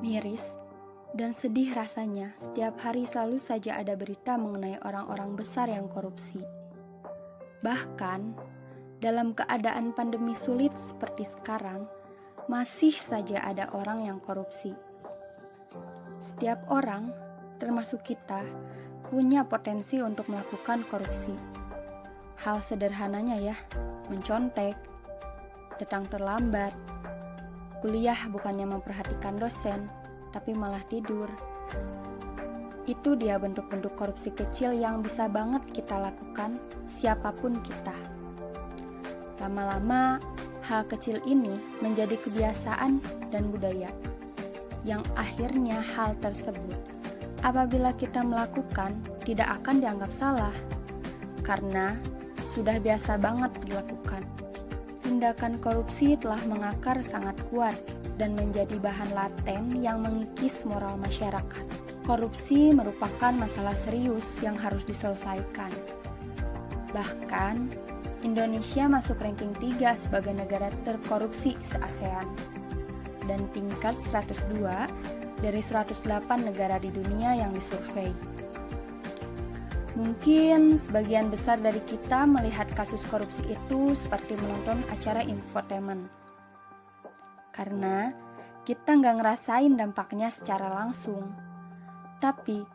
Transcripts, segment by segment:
Miris dan sedih rasanya, setiap hari selalu saja ada berita mengenai orang-orang besar yang korupsi. Bahkan, dalam keadaan pandemi sulit seperti sekarang, masih saja ada orang yang korupsi. Setiap orang, termasuk kita, punya potensi untuk melakukan korupsi. Hal sederhananya ya, mencontek, datang terlambat, kuliah bukannya memperhatikan dosen, tapi malah tidur. Itu dia bentuk-bentuk korupsi kecil yang bisa banget kita lakukan, siapapun kita. Lama-lama, hal kecil ini menjadi kebiasaan dan budaya, yang akhirnya hal tersebut, apabila kita melakukan, tidak akan dianggap salah, karena sudah biasa banget dilakukan. Tindakan korupsi telah mengakar sangat kuat dan menjadi bahan laten yang mengikis moral masyarakat. Korupsi merupakan masalah serius yang harus diselesaikan. Bahkan, Indonesia masuk ranking 3 sebagai negara terkorupsi se-ASEAN dan tingkat 102 dari 108 negara di dunia yang disurvei. Mungkin sebagian besar dari kita melihat kasus korupsi itu seperti menonton acara infotainment. Karena kita nggak ngerasain dampaknya secara langsung. Tapi,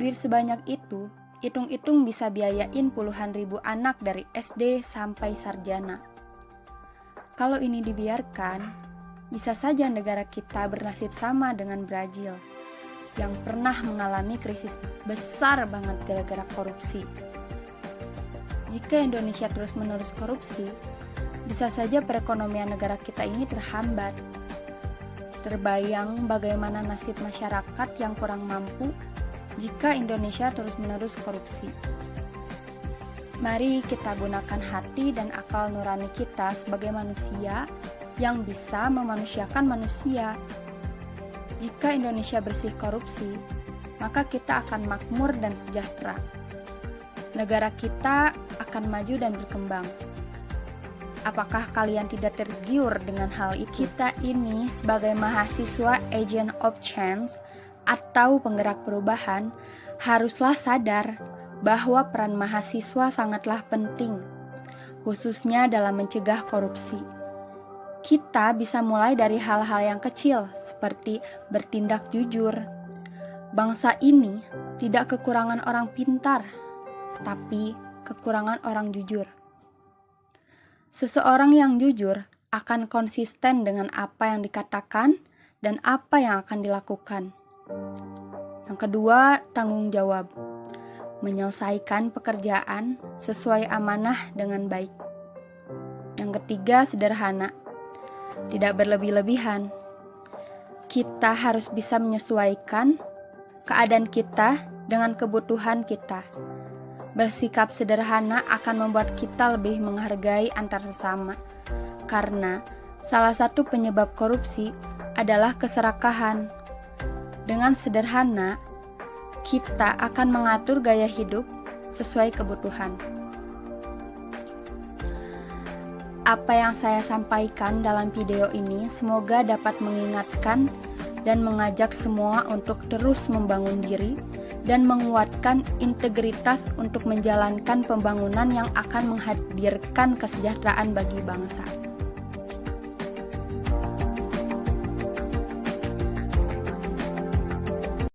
duit sebanyak itu, hitung-hitung bisa biayain puluhan ribu anak dari SD sampai sarjana. Kalau ini dibiarkan, bisa saja negara kita bernasib sama dengan Brazil, yang pernah mengalami krisis besar banget gara-gara korupsi. Jika Indonesia terus-menerus korupsi, bisa saja perekonomian negara kita ini terhambat. Terbayang bagaimana nasib masyarakat yang kurang mampu jika Indonesia terus-menerus korupsi. Mari kita gunakan hati dan akal nurani kita sebagai manusia yang bisa memanusiakan manusia. Jika Indonesia bersih korupsi, maka kita akan makmur dan sejahtera. Negara kita akan maju dan berkembang. Apakah kalian tidak tergiur dengan hal itu? Kita ini sebagai mahasiswa agent of change atau penggerak perubahan haruslah sadar bahwa peran mahasiswa sangatlah penting, khususnya dalam mencegah korupsi. Kita bisa mulai dari hal-hal yang kecil seperti bertindak jujur. Bangsa ini tidak kekurangan orang pintar, tapi kekurangan orang jujur. Seseorang yang jujur akan konsisten dengan apa yang dikatakan dan apa yang akan dilakukan. Yang kedua, tanggung jawab. Menyelesaikan pekerjaan sesuai amanah dengan baik. Yang ketiga, sederhana. Tidak berlebih-lebihan. Kita harus bisa menyesuaikan keadaan kita dengan kebutuhan kita. Bersikap sederhana akan membuat kita lebih menghargai antar sesama. Karena salah satu penyebab korupsi adalah keserakahan. Dengan sederhana, kita akan mengatur gaya hidup sesuai kebutuhan. Apa yang saya sampaikan dalam video ini semoga dapat mengingatkan dan mengajak semua untuk terus membangun diri dan menguatkan integritas untuk menjalankan pembangunan yang akan menghadirkan kesejahteraan bagi bangsa.